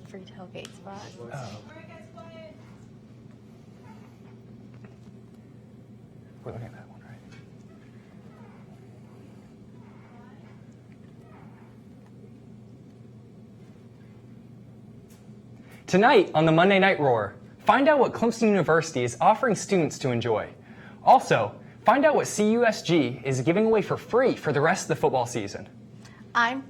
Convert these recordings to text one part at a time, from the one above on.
free tailgate spot. Oh. We're looking at that one, right? Tonight on the Monday Night Roar, find out what Clemson University is offering students to enjoy. Also, find out what CUSG is giving away for free for the rest of the football season.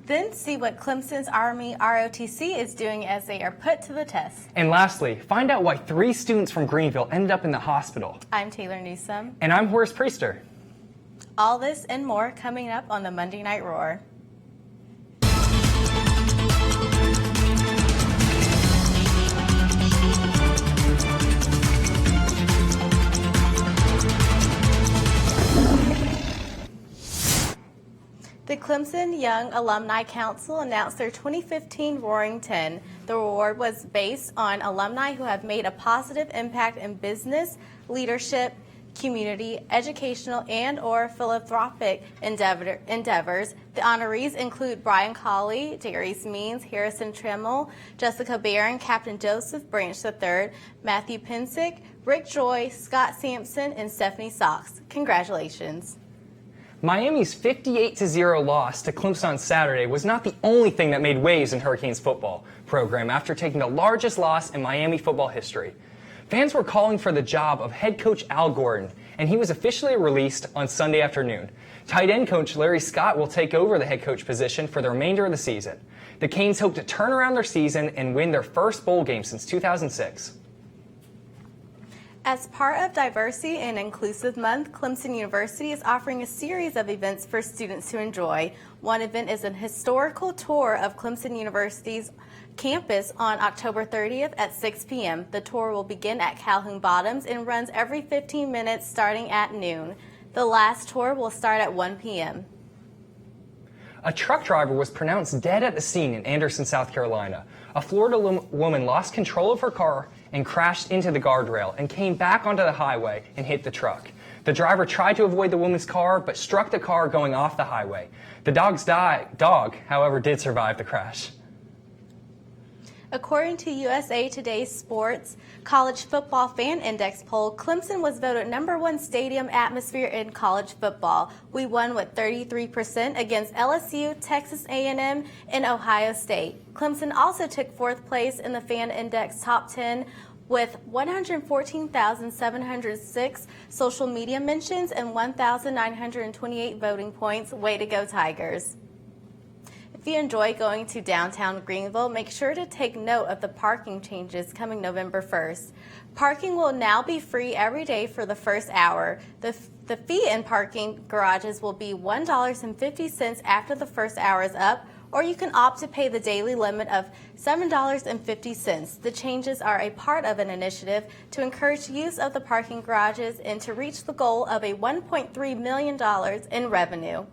Then see what Clemson's Army ROTC is doing as they are put to the test. And lastly, find out why 3 students from Greenville ended up in the hospital. I'm Taylor Newsome. And I'm Horace Priester. All this and more coming up on the Monday Night Roar. The Clemson Young Alumni Council announced their 2015 Roaring 10. The award was based on alumni who have made a positive impact in business, leadership, community, educational, and/or philanthropic endeavors. The honorees include Brian Colley, Darius Means, Harrison Tremmel, Jessica Barron, Captain Joseph Branch III, Matthew Pensick, Rick Joy, Scott Sampson, and Stephanie Sox. Congratulations. Miami's 58-0 loss to Clemson on Saturday was not the only thing that made waves in Hurricanes football program after taking the largest loss in Miami football history. Fans were calling for the job of head coach Al Gordon, and he was officially released on Sunday afternoon. Tight end coach Larry Scott will take over the head coach position for the remainder of the season. The Canes hope to turn around their season and win their first bowl game since 2006. As part of Diversity and Inclusive Month, Clemson University is offering a series of events for students to enjoy. One event is an historical tour of Clemson University's campus on October 30th at 6 p.m. The tour will begin at Calhoun Bottoms and runs every 15 minutes starting at noon. The last tour will start at 1 p.m. A truck driver was pronounced dead at the scene in Anderson, South Carolina. A Florida woman lost control of her car and crashed into the guardrail and came back onto the highway and hit the truck. The driver tried to avoid the woman's car but struck the car going off the highway. The dog, however, did survive the crash. According to USA Today's Sports College Football Fan Index poll, Clemson was voted #1 stadium atmosphere in college football. We won with 33% against LSU, Texas A&M, and Ohio State. Clemson also took 4th place in the Fan Index Top 10 with 114,706 social media mentions and 1,928 voting points. Way to go, Tigers. If you enjoy going to downtown Greenville, make sure to take note of the parking changes coming November 1st. Parking will now be free every day for the first hour. The fee in parking garages will be $1.50 after the first hour is up, or you can opt to pay the daily limit of $7.50. The changes are a part of an initiative to encourage use of the parking garages and to reach the goal of a $1.3 million in revenue.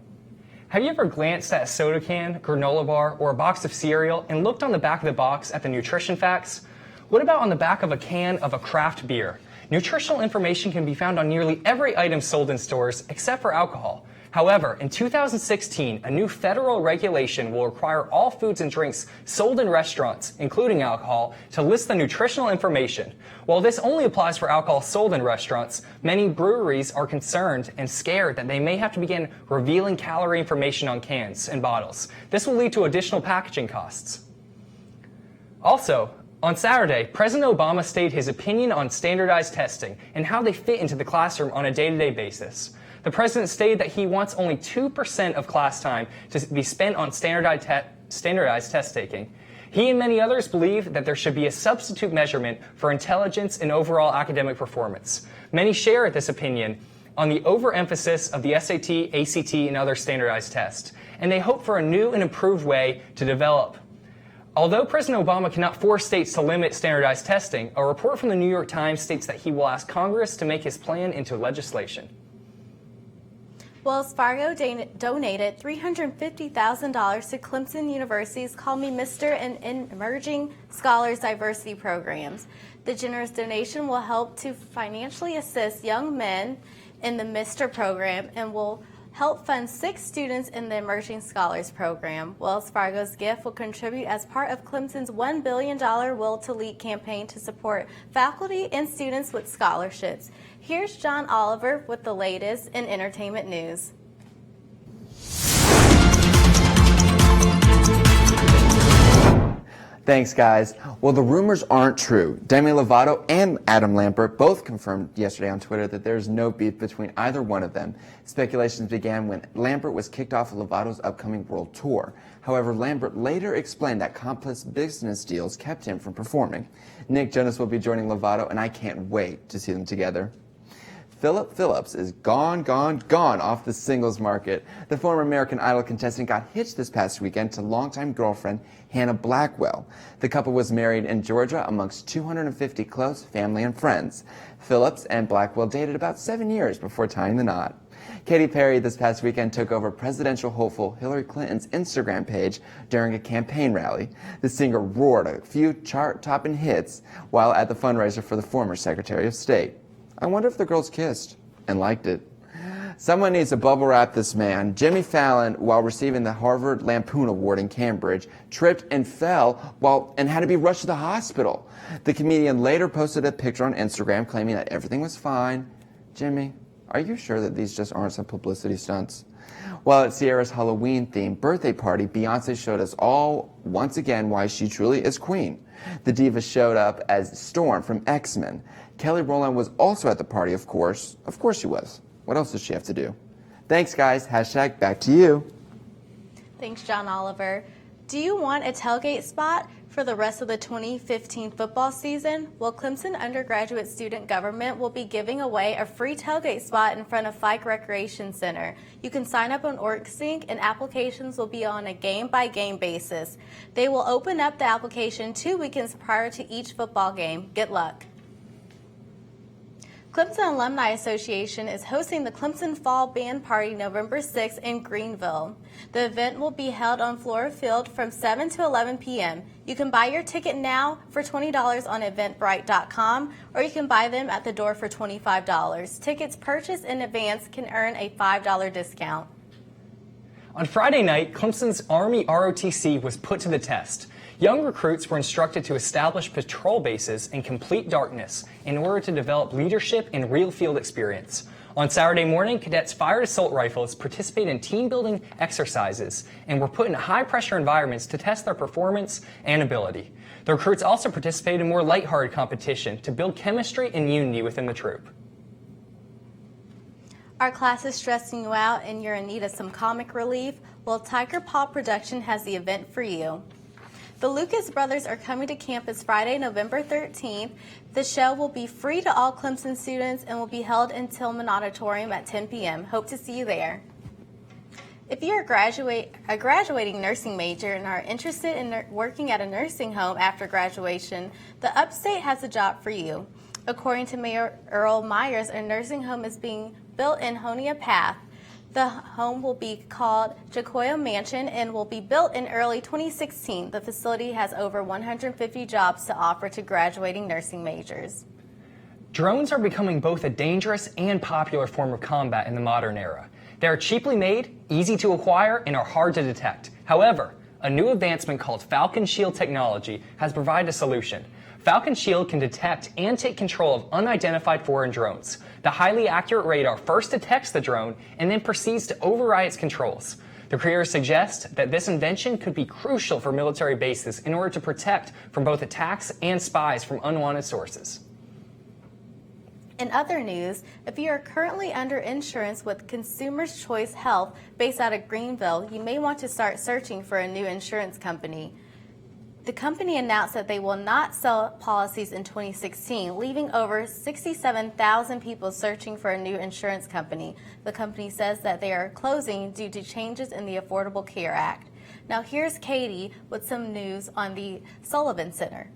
Have you ever glanced at a soda can, granola bar, or a box of cereal and looked on the back of the box at the nutrition facts? What about on the back of a can of a craft beer? Nutritional information can be found on nearly every item sold in stores except for alcohol. However, in 2016, a new federal regulation will require all foods and drinks sold in restaurants, including alcohol, to list the nutritional information. While this only applies for alcohol sold in restaurants, many breweries are concerned and scared that they may have to begin revealing calorie information on cans and bottles. This will lead to additional packaging costs. Also, on Saturday, President Obama stated his opinion on standardized testing and how they fit into the classroom on a day-to-day basis. The president stated that he wants only 2% of class time to be spent on standardized test taking. He and many others believe that there should be a substitute measurement for intelligence and overall academic performance. Many share this opinion on the overemphasis of the SAT, ACT, and other standardized tests, and they hope for a new and improved way to develop. Although President Obama cannot force states to limit standardized testing, a report from the New York Times states that he will ask Congress to make his plan into legislation. Wells Fargo donated $350,000 to Clemson University's Call Me Mr. and Emerging Scholars Diversity programs. The generous donation will help to financially assist young men in the Mr. program and will help fund 6 students in the Emerging Scholars Program. Wells Fargo's gift will contribute as part of Clemson's $1 billion Will to Lead campaign to support faculty and students with scholarships. Here's John Oliver with the latest in entertainment news. Thanks, guys. Well, the rumors aren't true. Demi Lovato and Adam Lambert both confirmed yesterday on Twitter that there's no beef between either one of them. Speculations began when Lambert was kicked off of Lovato's upcoming world tour. However, Lambert later explained that complex business deals kept him from performing. Nick Jonas will be joining Lovato, and I can't wait to see them together. Philip Phillips is gone off the singles market. The former American Idol contestant got hitched this past weekend to longtime girlfriend Hannah Blackwell. The couple was married in Georgia amongst 250 close family and friends. Phillips and Blackwell dated about 7 years before tying the knot. Katy Perry this past weekend took over presidential hopeful Hillary Clinton's Instagram page during a campaign rally. The singer roared a few chart-topping hits while at the fundraiser for the former Secretary of State. I wonder if the girls kissed and liked it. Someone needs to bubble wrap this man. Jimmy Fallon, while receiving the Harvard Lampoon Award in Cambridge, tripped and fell and had to be rushed to the hospital. The comedian later posted a picture on Instagram claiming that everything was fine. Jimmy, are you sure that these just aren't some publicity stunts? While at Sierra's Halloween-themed birthday party, Beyoncé showed us all once again why she truly is queen. The diva showed up as Storm from X-Men. Kelly Rowland was also at the party, of course. Of course she was. What else does she have to do? Thanks, guys. Hashtag back to you. Thanks, John Oliver. Do you want a tailgate spot for the rest of the 2015 football season? Well, Clemson undergraduate student government will be giving away a free tailgate spot in front of Fike Recreation Center. You can sign up on OrgSync, and applications will be on a game-by-game basis. They will open up the application 2 weekends prior to each football game. Good luck. Clemson Alumni Association is hosting the Clemson Fall Band Party November 6th in Greenville. The event will be held on Flora Field from 7 to 11 p.m. You can buy your ticket now for $20 on eventbrite.com, or you can buy them at the door for $25. Tickets purchased in advance can earn a $5 discount. On Friday night, Clemson's Army ROTC was put to the test. Young recruits were instructed to establish patrol bases in complete darkness in order to develop leadership and real field experience. On Saturday morning, cadets fired assault rifles, participated in team-building exercises, and were put in high-pressure environments to test their performance and ability. The recruits also participated in more lighthearted competition to build chemistry and unity within the troop. Our class is stressing you out and you're in need of some comic relief? Well, Tiger Paw Production has the event for you. The Lucas brothers are coming to campus Friday, November 13th. The show will be free to all Clemson students and will be held in Tillman Auditorium at 10 p.m. Hope to see you there. If you're a graduating nursing major and are interested in working at a nursing home after graduation, the Upstate has a job for you. According to Mayor Earl Myers, a nursing home is being built in Honia Path. The home will be called Jacoya Mansion and will be built in early 2016. The facility has over 150 jobs to offer to graduating nursing majors. Drones are becoming both a dangerous and popular form of combat in the modern era. They are cheaply made, easy to acquire, and are hard to detect. However, a new advancement called Falcon Shield technology has provided a solution. Falcon Shield can detect and take control of unidentified foreign drones. The highly accurate radar first detects the drone and then proceeds to override its controls. The creators suggest that this invention could be crucial for military bases in order to protect from both attacks and spies from unwanted sources. In other news, if you are currently under insurance with Consumers Choice Health based out of Greenville, you may want to start searching for a new insurance company. The company announced that they will not sell policies in 2016, leaving over 67,000 people searching for a new insurance company. The company says that they are closing due to changes in the Affordable Care Act. Now here's Katie with some news on the Sullivan Center.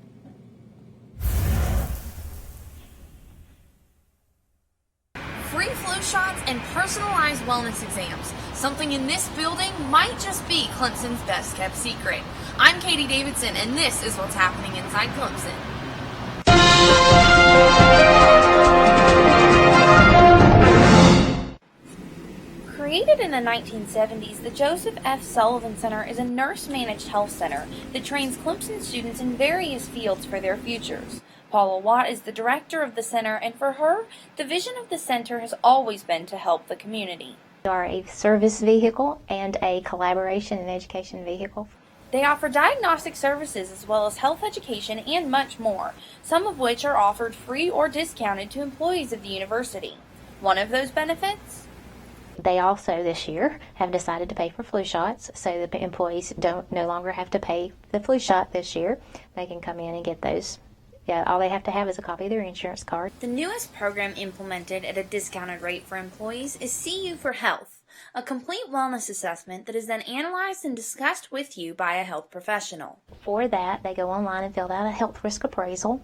Free flu shots and personalized wellness exams. Something in this building might just be Clemson's best kept secret. I'm Katie Davidson, and this is what's happening inside Clemson. Create Created in the 1970s, the Joseph F. Sullivan Center is a nurse-managed health center that trains Clemson students in various fields for their futures. Paula Watt is the director of the center, and for her, the vision of the center has always been to help the community. We are a service vehicle and a collaboration and education vehicle. They offer diagnostic services as well as health education and much more, some of which are offered free or discounted to employees of the university. One of those benefits? They also this year have decided to pay for flu shots, so the employees no longer have to pay the flu shot this year. They can come in and get those. Yeah, all they have to have is a copy of their insurance card. The newest program implemented at a discounted rate for employees is See You for Health, a complete wellness assessment that is then analyzed and discussed with you by a health professional. For that, they go online and fill out a health risk appraisal.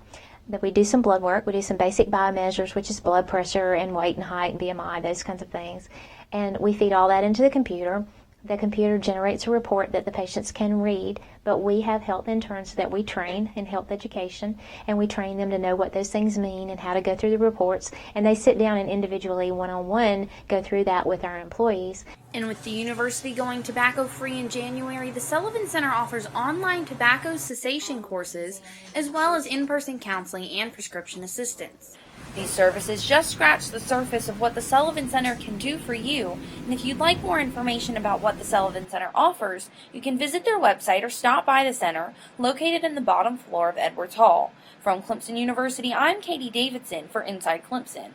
Then we do some blood work. We do some basic biomeasures, which is blood pressure and weight and height and BMI, those kinds of things. And we feed all that into the computer. The computer generates a report that the patients can read, but we have health interns that we train in health education, and we train them to know what those things mean and how to go through the reports, and they sit down and individually, one-on-one, go through that with our employees. And with the university going tobacco-free in January, the Sullivan Center offers online tobacco cessation courses, as well as in-person counseling and prescription assistance. These services just scratch the surface of what the Sullivan Center can do for you, and if you'd like more information about what the Sullivan Center offers, you can visit their website or stop by the center, located in the bottom floor of Edwards Hall. From Clemson University, I'm Katie Davidson for Inside Clemson.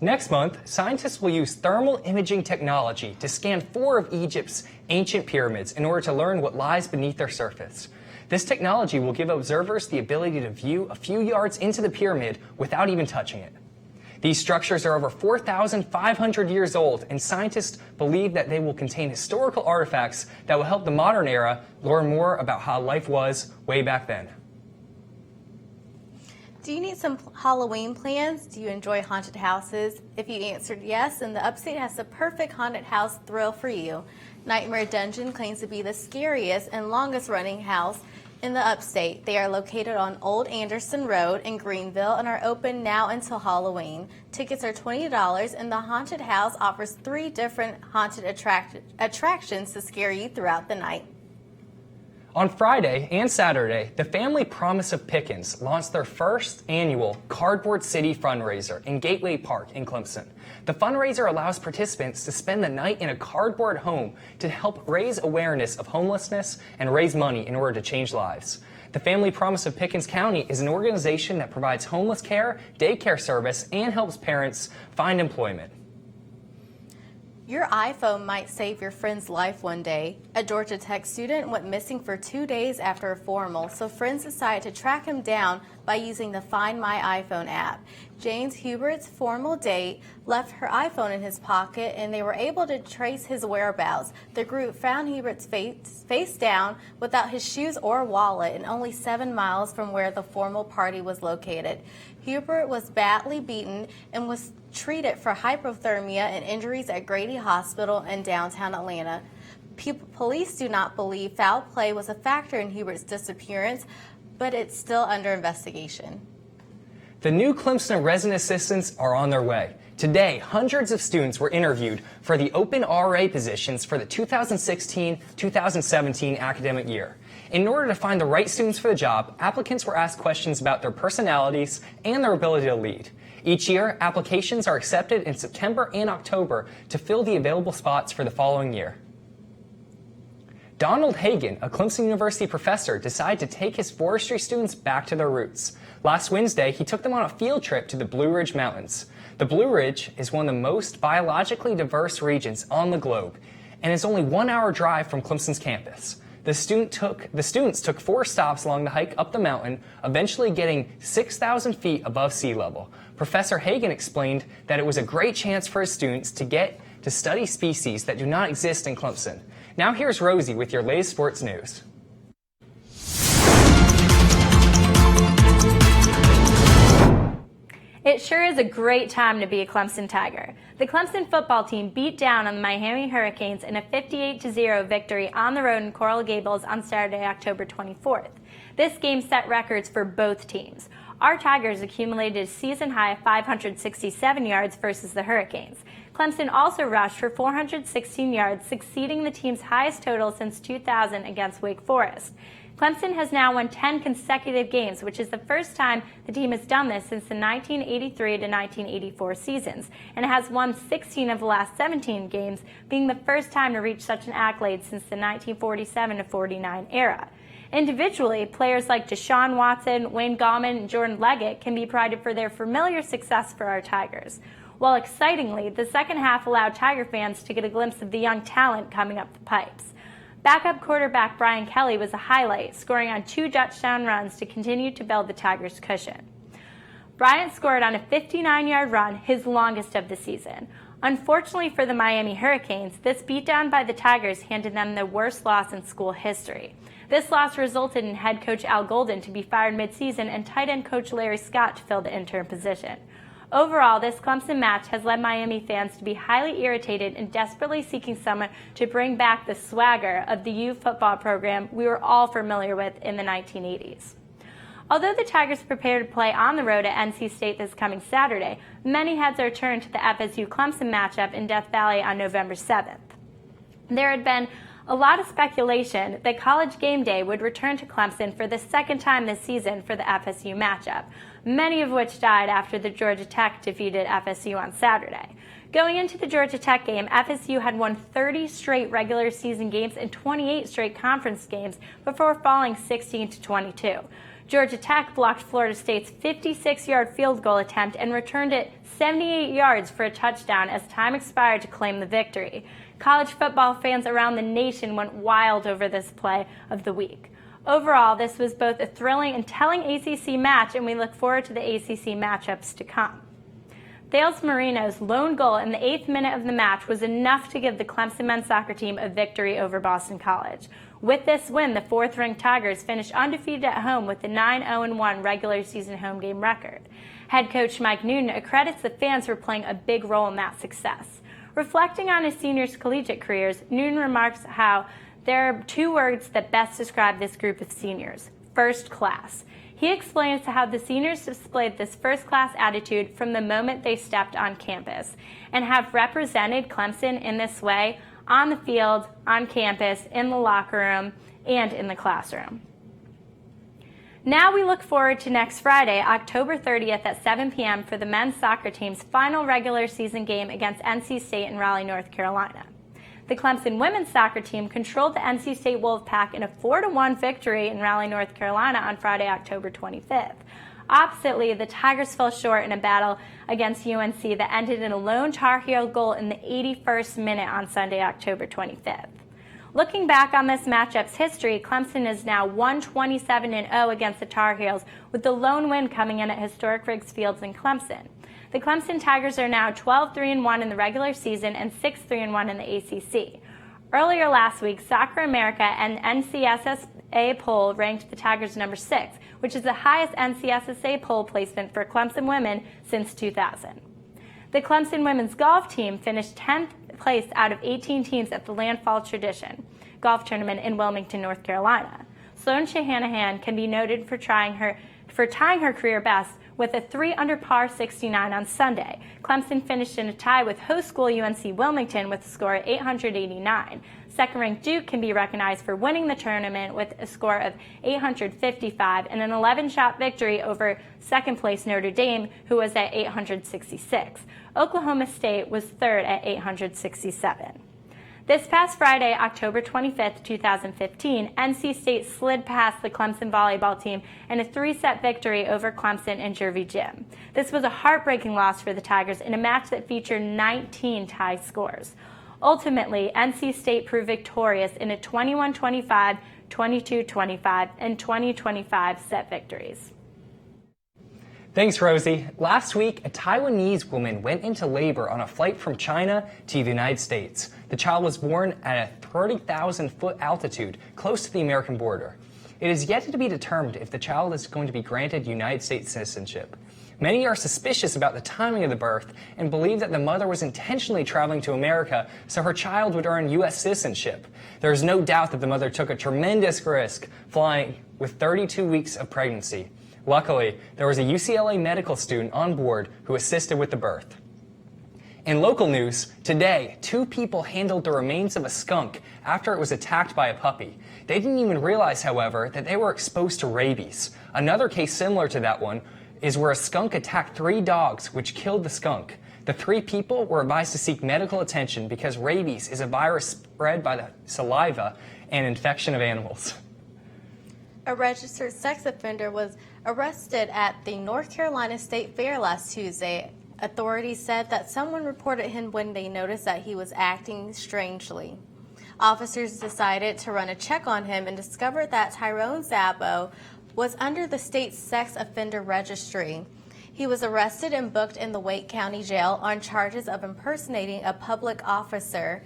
Next month, scientists will use thermal imaging technology to scan 4 of Egypt's ancient pyramids in order to learn what lies beneath their surface. This technology will give observers the ability to view a few yards into the pyramid without even touching it. These structures are over 4,500 years old, and scientists believe that they will contain historical artifacts that will help the modern era learn more about how life was way back then. Do you need some Halloween plans? Do you enjoy haunted houses? If you answered yes, then the Upstate has the perfect haunted house thrill for you. Nightmare Dungeon claims to be the scariest and longest running house in the Upstate. They are located on Old Anderson Road in Greenville and are open now until Halloween. Tickets are $20, and the haunted house offers 3 different haunted attractions to scare you throughout the night. On Friday and Saturday, the Family Promise of Pickens launched their first annual Cardboard City fundraiser in Gateway Park in Clemson. The fundraiser allows participants to spend the night in a cardboard home to help raise awareness of homelessness and raise money in order to change lives. The Family Promise of Pickens County is an organization that provides homeless care, daycare service, and helps parents find employment. Your iPhone might save your friend's life one day. A Georgia Tech student went missing for 2 days after a formal, so friends decided to track him down by using the Find My iPhone app. James Hubert's formal date left her iPhone in his pocket, and they were able to trace his whereabouts. The group found Hubert's face down without his shoes or wallet and only 7 miles from where the formal party was located. Hubert was badly beaten and was treated for hypothermia and injuries at Grady Hospital in downtown Atlanta. Police do not believe foul play was a factor in Hubert's disappearance, but it's still under investigation. The new Clemson resident assistants are on their way. Today, hundreds of students were interviewed for the open RA positions for the 2016-2017 academic year. In order to find the right students for the job, applicants were asked questions about their personalities and their ability to lead. Each year, applications are accepted in September and October to fill the available spots for the following year. Donald Hagan, a Clemson University professor, decided to take his forestry students back to their roots. Last Wednesday, he took them on a field trip to the Blue Ridge Mountains. The Blue Ridge is one of the most biologically diverse regions on the globe and is only 1 hour drive from Clemson's campus. The students took 4 stops along the hike up the mountain, eventually getting 6,000 feet above sea level. Professor Hagan explained that it was a great chance for his students to get to study species that do not exist in Clemson. Now here's Rosie with your latest sports news. It sure is a great time to be a Clemson Tiger. The Clemson football team beat down on the Miami Hurricanes in a 58-0 victory on the road in Coral Gables on Saturday, October 24th. This game set records for both teams. Our Tigers accumulated a season high of 567 yards versus the Hurricanes. Clemson also rushed for 416 yards, succeeding the team's highest total since 2000 against Wake Forest. Clemson has now won 10 consecutive games, which is the first time the team has done this since the 1983 to 1984 seasons, and has won 16 of the last 17 games, being the first time to reach such an accolade since the 1947 to 49 era. Individually, players like Deshaun Watson, Wayne Gallman, and Jordan Leggett can be prided for their familiar success for our Tigers. While excitingly, the second half allowed Tiger fans to get a glimpse of the young talent coming up the pipes. Backup quarterback Brian Kelly was a highlight, scoring on 2 touchdown runs to continue to build the Tigers' cushion. Bryant scored on a 59-yard run, his longest of the season. Unfortunately for the Miami Hurricanes, this beatdown by the Tigers handed them the worst loss in school history. This loss resulted in head coach Al Golden to be fired midseason and tight end coach Larry Scott to fill the interim position. Overall, this Clemson match has led Miami fans to be highly irritated and desperately seeking someone to bring back the swagger of the U football program we were all familiar with in the 1980s. Although the Tigers prepare to play on the road at NC State this coming Saturday, many heads are turned to the FSU-Clemson matchup in Death Valley on November 7th. There had been a lot of speculation that College Game Day would return to Clemson for the second time this season for the FSU matchup, many of which died after the Georgia Tech defeated FSU on Saturday. Going into the Georgia Tech game, FSU had won 30 straight regular season games and 28 straight conference games before falling 16-22. Georgia Tech blocked Florida State's 56-yard field goal attempt and returned it 78 yards for a touchdown as time expired to claim the victory. College football fans around the nation went wild over this play of the week. Overall, this was both a thrilling and telling ACC match, and we look forward to the ACC matchups to come. Thales Marino's lone goal in the 8th minute of the match was enough to give the Clemson men's soccer team a victory over Boston College. With this win, the 4th-ranked Tigers finished undefeated at home with a 9-0-1 regular season home game record. Head coach Mike Newton accredits the fans for playing a big role in that success. Reflecting on his seniors' collegiate careers, Newton remarks how there are 2 words that best describe this group of seniors: first class. He explains how the seniors displayed this first-class attitude from the moment they stepped on campus and have represented Clemson in this way on the field, on campus, in the locker room, and in the classroom. Now we look forward to next Friday, October 30th at 7 p.m. for the men's soccer team's final regular season game against NC State in Raleigh, North Carolina. The Clemson women's soccer team controlled the NC State Wolfpack in a 4-1 victory in Raleigh, North Carolina on Friday, October 25th. Oppositely, the Tigers fell short in a battle against UNC that ended in a lone Tar Heel goal in the 81st minute on Sunday, October 25th. Looking back on this matchup's history, Clemson is now 127-0 against the Tar Heels, with the lone win coming in at historic Riggs Fields in Clemson. The Clemson Tigers are now 12-3-1 in the regular season and 6-3-1 in the ACC. Earlier last week, Soccer America and NCSSA poll ranked the Tigers number 6, which is the highest NCSSA poll placement for Clemson women since 2000. The Clemson women's golf team finished 10th place out of 18 teams at the Landfall Tradition golf tournament in Wilmington, North Carolina. Sloan Shahanahan can be noted for tying her career best with a 3-under par 69 on Sunday. Clemson finished in a tie with host school UNC Wilmington with a score of 889. Second-ranked Duke can be recognized for winning the tournament with a score of 855 and an 11-shot victory over second-place Notre Dame, who was at 866. Oklahoma State was third at 867. This past Friday, October 25th, 2015, NC State slid past the Clemson volleyball team in a 3-set victory over Clemson and Jervey Gym. This was a heartbreaking loss for the Tigers in a match that featured 19 tie scores. Ultimately, NC State proved victorious in a 21-25, 22-25, and 20-25 set victories. Thanks, Rosie. Last week, a Taiwanese woman went into labor on a flight from China to the United States. The child was born at a 30,000-foot altitude, close to the American border. It is yet to be determined if the child is going to be granted United States citizenship. Many are suspicious about the timing of the birth and believe that the mother was intentionally traveling to America so her child would earn U.S. citizenship. There is no doubt that the mother took a tremendous risk flying with 32 weeks of pregnancy. Luckily, there was a UCLA medical student on board who assisted with the birth. In local news, today, 2 people handled the remains of a skunk after it was attacked by a puppy. They didn't even realize, however, that they were exposed to rabies. Another case similar to that one is where a skunk attacked 3 dogs, which killed the skunk. The 3 people were advised to seek medical attention because rabies is a virus spread by the saliva and infection of animals. A registered sex offender was arrested at the North Carolina State Fair last Tuesday. Authorities said that someone reported him when they noticed that he was acting strangely. Officers decided to run a check on him and discovered that Tyrone Szabo was under the state's sex offender registry. He was arrested and booked in the Wake County Jail on charges of impersonating a public officer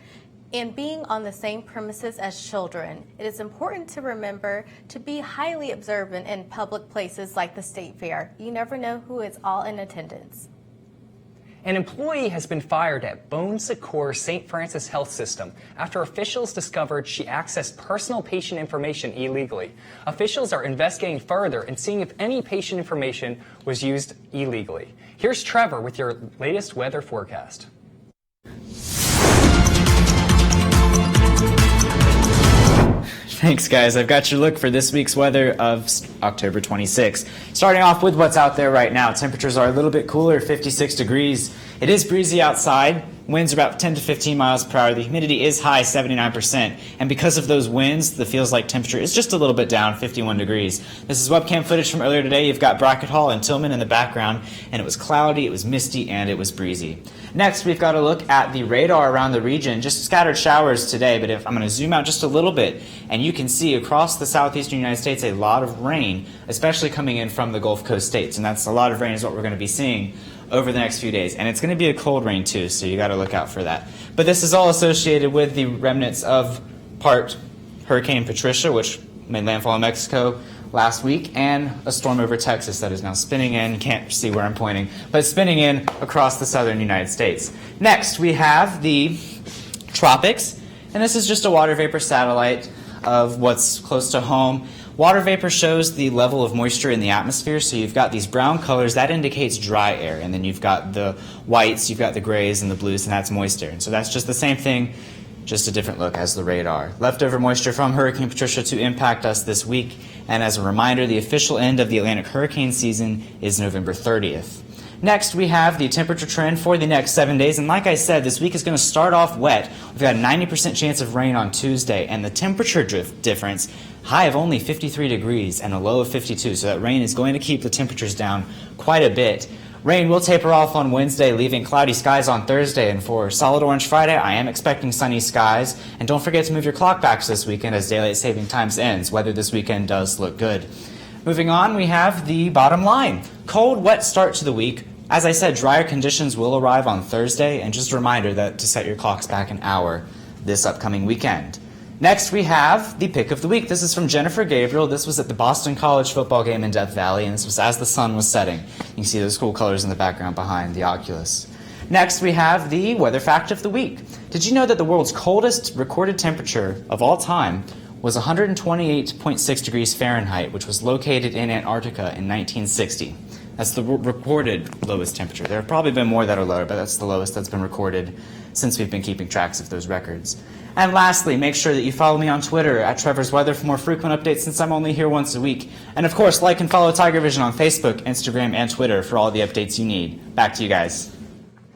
and being on the same premises as children. It is important to remember to be highly observant in public places like the State Fair. You never know who is all in attendance. An employee has been fired at Bon Secours St. Francis Health System after officials discovered she accessed personal patient information illegally. Officials are investigating further and seeing if any patient information was used illegally. Here's Trevor with your latest weather forecast. Thanks, guys. I've got your look for this week's weather of October 26th. Starting off with what's out there right now. Temperatures are a little bit cooler, 56 degrees. It is breezy outside. Winds are about 10 to 15 miles per hour. The humidity is high, 79%. And because of those winds, the feels like temperature is just a little bit down, 51 degrees. This is webcam footage from earlier today. You've got Brackett Hall and Tillman in the background, and it was cloudy, it was misty, and it was breezy. Next, we've got a look at the radar around the region. Just scattered showers today, but if I'm going to zoom out just a little bit, and you can see across the southeastern United States a lot of rain, especially coming in from the Gulf Coast states. And that's a lot of rain is what we're going to be seeing over the next few days. And it's going to be a cold rain too, so you got to look out for that. But this is all associated with the remnants of part Hurricane Patricia, which made landfall in Mexico last week, and a storm over Texas that is now spinning in. You can't see where I'm pointing, but spinning in across the southern United States. Next, we have the tropics, and this is just a water vapor satellite of what's close to home. Water vapor shows the level of moisture in the atmosphere, so you've got these brown colors, that indicates dry air, and then you've got the whites, you've got the grays and the blues, and that's moist air. And so that's just the same thing, just a different look as the radar. Leftover moisture from Hurricane Patricia to impact us this week, and as a reminder, the official end of the Atlantic hurricane season is November 30th. Next, we have the temperature trend for the next 7 days, and like I said, this week is going to start off wet. We've got a 90% chance of rain on Tuesday, and the temperature difference, high of only 53 degrees and a low of 52, so that rain is going to keep the temperatures down quite a bit. Rain will taper off on Wednesday, leaving cloudy skies on Thursday, and for Solid Orange Friday, I am expecting sunny skies. And don't forget to move your clock back this weekend as daylight saving times ends. Weather this weekend does look good. Moving on, we have the bottom line. Cold, wet start to the week. As I said, drier conditions will arrive on Thursday, and just a reminder that to set your clocks back an hour this upcoming weekend. Next, we have the pick of the week. This is from Jennifer Gabriel. This was at the Boston College football game in Death Valley, and this was as the sun was setting. You can see those cool colors in the background behind the Oculus. Next, we have the weather fact of the week. Did you know that the world's coldest recorded temperature of all time was 128.6 degrees Fahrenheit, which was located in Antarctica in 1960? That's the recorded lowest temperature. There have probably been more that are lower, but that's the lowest that's been recorded since we've been keeping tracks of those records. And lastly, make sure that you follow me on Twitter at Trevor's Weather for more frequent updates since I'm only here once a week. And of course, like and follow Tigervision on Facebook, Instagram, and Twitter for all the updates you need. Back to you guys.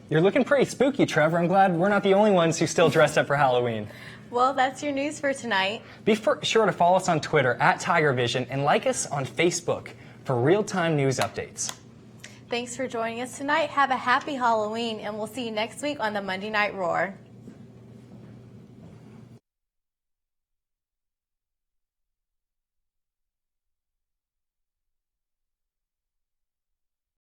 You're looking pretty spooky, Trevor. I'm glad we're not the only ones who still dressed up for Halloween. Well, that's your news for tonight. Be sure to follow us on Twitter at Tigervision and like us on Facebook for real-time news updates. Thanks for joining us tonight. Have a happy Halloween, and we'll see you next week on the Monday Night Roar.